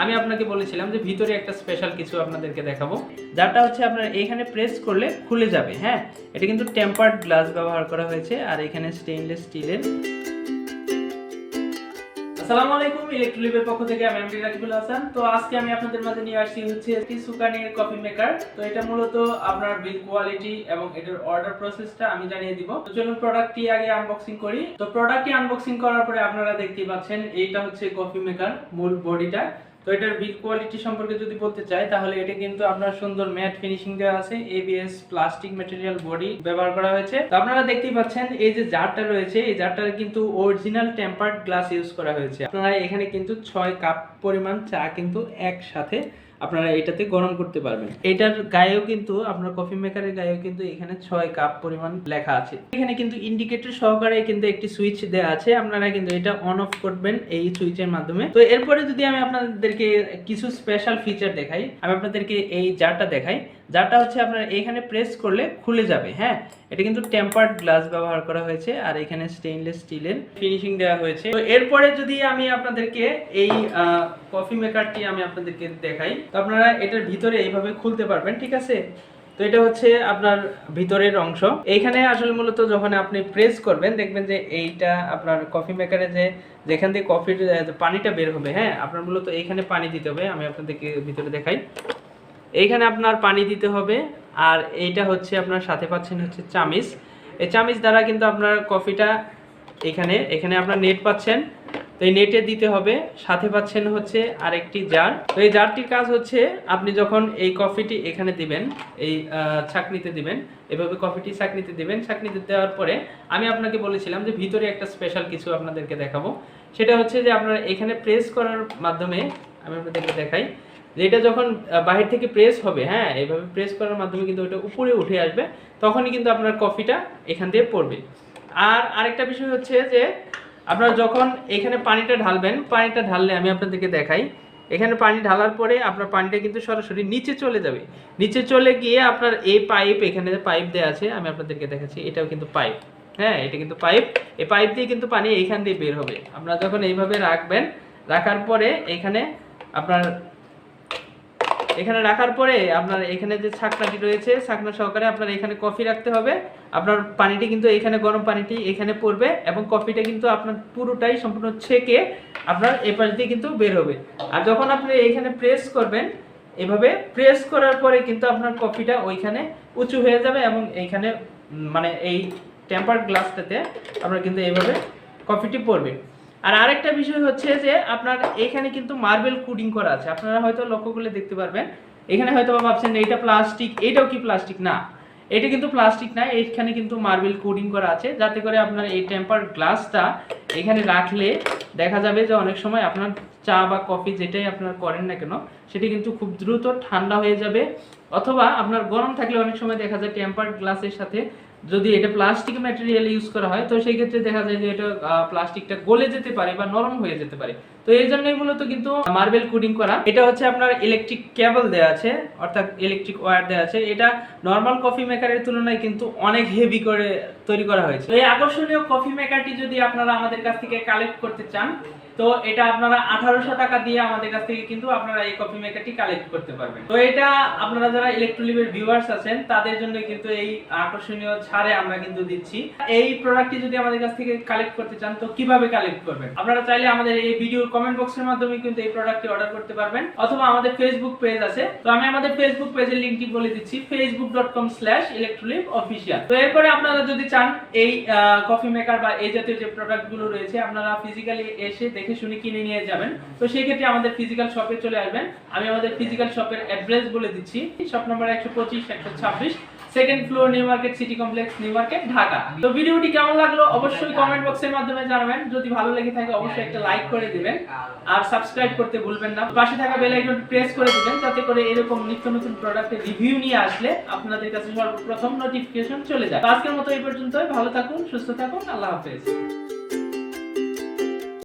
আমি আপনাকে বলেছিলাম যে ভিতরে একটা স্পেশাল কিছু আপনাদেরকে দেখাবো, যারটা হচ্ছে আপনার এখানে প্রেস করলে খুলে যাবে। হ্যাঁ, এটা কিন্তু টেম্পারড গ্লাস ব্যবহার করা হয়েছে, আর এখানে স্টেইনলেস স্টিলের। আসসালামু আলাইকুম, ইলেকট্রলিভের পক্ষ থেকে আমি এমডি রাকিবুল হাসান। তো আজকে আমি আপনাদের মাঝে নিয়ে আসছি হচ্ছে একটি সুকানির কফি মেকার। তো এটা মূলত আপনার বিল্ড কোয়ালিটি এবং এটার অর্ডার প্রসেসটা আমি জানিয়ে দিব। তো চলুন প্রোডাক্টটি আগে আনবক্সিং করি। তো প্রোডাক্টটি আনবক্সিং করার পরে আপনারা দেখতেই পাচ্ছেন এইটা হচ্ছে কফি মেকার মূল বডিটা। তো এটার বিল্ড কোয়ালিটি সম্পর্কে যদি বলতে চাই তাহলে এটা কিন্তু আপনার সুন্দর ম্যাট ফিনিশিং দেওয়া আছে, এবিএস প্লাস্টিক ম্যাটেরিয়াল বডি ব্যবহার করা হয়েছে। তো আপনারা দেখতেই পাচ্ছেন এই যে জারটা রয়েছে, এই জারটার কিন্তু অরিজিনাল টেম্পারড গ্লাস ইউজ করা হয়েছে। আপনারা এখানে কিন্তু 6 কাপ পরিমাণ চা কিন্তু একসাথে আপনারা এটাতে গরম করতে পারবেন। এটার গায়েও কিন্তু আপনার কফি মেকারের গায়েও কিন্তু এখানে 6 কাপ পরিমাণ লেখা আছে। এখানে কিন্তু ইন্ডিকেটর সহকারে কিন্তু একটি সুইচ দেওয়া আছে, আপনারা কিন্তু এটা অন অফ করবেন এই সুইচের মাধ্যমে। তো এরপরে যদি আমি আপনাদেরকে কিছু স্পেশাল ফিচার দেখাই, আমি আপনাদেরকে এই জারটা দেখাই। জারটা হচ্ছে আপনার এখানে প্রেস করলে খুলে যাবে। হ্যাঁ, এটা কিন্তু টেম্পারড গ্লাস ব্যবহার করা হয়েছে, আর এখানে স্টেইনলেস স্টিলের ফিনিশিং দেওয়া হয়েছে। তো এরপরে যদি আমি আপনাদেরকে এই কফি মেকারটি আমি আপনাদেরকে দেখাই, তো আপনারা এটার ভিতরে এইভাবে খুলতে পারবেন, ঠিক আছে। তো এটা হচ্ছে আপনার ভিতরের অংশ। এইখানে আসলে মূলত যখন আপনি প্রেস করবেন দেখবেন যে এইটা আপনার কফি মেকারে যেখান থেকে কফির পানিটা বের হবে, হ্যাঁ, আপনার মূলত এইখানে পানি দিতে হবে। আমি আপনাদেরকে ভিতরে দেখাই, এইখানে আপনার পানি দিতে হবে। আর এইটা হচ্ছে আপনার সাথে পাচ্ছেন হচ্ছে চামিচ। এই চামিচ দ্বারা কিন্তু আপনার কফিটা এখানে আপনার নেট পাচ্ছেন, তো এই নেটে দিতে হবে। সাথে পাচ্ছেন হচ্ছে আরেকটি জার। তো এই জারটির কাজ হচ্ছে আপনি যখন এই কফিটি এখানে দিবেন, এই ছাঁকনিতে দিবেন, এভাবে কফিটি ছাঁকনিতে দিবেন। ছাঁকনিতে দেওয়ার পরে আমি আপনাকে বলেছিলাম যে ভিতরে একটা স্পেশাল কিছু আপনাদেরকে দেখাবো। সেটা হচ্ছে যে আপনারা এখানে প্রেস করার মাধ্যমে, আমি আপনাদেরকে দেখাই যে এটা যখন বাহির থেকে প্রেস হবে, হ্যাঁ, এইভাবে প্রেস করার মাধ্যমে কিন্তু ওটা উপরে উঠে আসবে, তখনই কিন্তু আপনার কফিটা এখান দিয়ে পড়বে। আর আরেকটা বিষয় হচ্ছে যে আপনারা যখন এখানে পানিটা ঢালবেন, পানিটা ঢাললে আমি আপনাদেরকে দেখাই, এখানে পানি ঢালার পরে আপনার পানিটা কিন্তু সরাসরি নিচে চলে যাবে। নিচে চলে গিয়ে আপনার এই পাইপ, এখানে পাইপ দেওয়া আছে, আমি আপনাদেরকে দেখাচ্ছি, এটাও কিন্তু পাইপ। হ্যাঁ, এটা কিন্তু পাইপ। এই পাইপ দিয়ে কিন্তু পানি এইখান দিয়ে বের হবে। আপনারা যখন এইভাবে রাখবেন, রাখার পরে এখানে রাখার পরে আপনার এখানে যে ছাকনাটি রয়েছে, ছাকনা সহকারে আপনার এখানে কফি রাখতে হবে। আপনার পানিটি কিন্তু এখানে গরম পানিটি এখানে পড়বে এবং কফিটা কিন্তু আপনার পুরোটাই সম্পূর্ণ ছেঁকে আপনার এই পাশ দিয়ে কিন্তু বের হবে। আর যখন আপনি এইখানে প্রেস করবেন, এভাবে প্রেস করার পরে কিন্তু আপনার কফিটা ওইখানে উঁচু হয়ে যাবে এবং এইখানে মানে এই টেম্পারড গ্লাসটাতে আপনার কিন্তু এইভাবে কফিটি পড়বে। আর আরেকটা বিষয় হচ্ছে যে আপনার এখানে কিন্তু মার্বেল কোটিং করা আছে। আপনারা হয়তো লক্ষ্য করলে দেখতে পারবেন, এখানে হয়তো ভাবছেন এইটা প্লাস্টিক, এটাও কি প্লাস্টিক? না, এটা কিন্তু প্লাস্টিক না, এখানে কিন্তু মার্বেল কোটিং করা আছে, যাতে করে আপনার এই টেম্পারড গ্লাসটা এখানে রাখলে দেখা যাবে যে অনেক সময় আপনার চা বা কফি যেটাই আপনারা করেন না কেন সেটি কিন্তু খুব দ্রুত ঠান্ডা হয়ে যাবে। অথবা আপনার গরম থাকলে অনেক সময় দেখা যায় টেম্পারড গ্লাসের সাথে যদি এটা প্লাস্টিক ম্যাটেরিয়াল ইউজ করা হয়, তো সেই ক্ষেত্রে দেখা যায় যে এটা প্লাস্টিকটা গলে যেতে পারে বা নরম হয়ে যেতে পারে। তো এই জন্যই মূলত কিন্তু মার্বেল কোটিং করা। এটা হচ্ছে আপনার ইলেকট্রিক কেবল দেওয়া আছে, অর্থাৎ ইলেকট্রিক ওয়্যার দেওয়া আছে। এটা নর্মাল কফি মেকারের তুলনায় কিন্তু অনেক হেভি করে তৈরি করা হয়েছে। তো এই আকর্ষণীয় কফি মেকারটি যদি আপনারা আমাদের কাছ থেকে কালেক্ট করতে চান, তো এটা আপনারা 1800 টাকা দিয়ে আমাদের কাছ থেকে কিন্তু আপনারা এই কফি মেকারটি কালেক্ট করতে পারবেন। তো এটা আপনারা যারা ইলেকট্রলিভের ভিউয়ার্স আছেন তাদের জন্য কিন্তু এই আকর্ষণীয় ছাড়ে আমরা কিন্তু দিচ্ছি। এই প্রোডাক্টটি যদি আমাদের কাছ থেকে কালেক্ট করতে চান তো কিভাবে কালেক্ট করবেন? আপনারা চাইলে আমাদের এই ভিডিওর কমেন্ট বক্সের মাধ্যমে কিন্তু এই প্রোডাক্টটি অর্ডার করতে পারবেন, অথবা আমাদের ফেসবুক পেজ আছে। তো আমি আমাদের ফেসবুক পেজের লিংকটি বলে দিচ্ছি, facebook.com/electroliv-official। তো এরপরে আপনারা যদি চান এই কফি মেকার বা এই জাতীয় যে প্রোডাক্টগুলো রয়েছে আপনারা ফিজিক্যালি এসে দেখে শুনে কিনে নিয়ে যাবেন, তো সেই ক্ষেত্রে আমাদের ফিজিক্যাল শপে চলে আসবেন। আমি আমাদের ফিজিক্যাল শপের অ্যাড্রেস বলে দিচ্ছি, shop number 125-126, second floor, new market city complex, new market, Dhaka. তো ভিডিওটি কেমন লাগলো অবশ্যই কমেন্ট বক্সের মাধ্যমে জানাবেন। যদি ভালো লেগে থাকে অবশ্যই একটা লাইক করে দিবেন, আর সাবস্ক্রাইব করতে ভুলবেন না। পাশে থাকা বেল আইকনটি প্রেস করে দিবেন, যাতে করে এরকম নিত্য নতুন প্রোডাক্টের রিভিউ নিয়ে আসলে আপনাদের কাছে সর্বপ্রথম নোটিফিকেশন চলে যায়। আজকের মতো এই পর্যন্তই। ভালো থাকুন, সুস্থ থাকুন, আল্লাহ হাফেজ।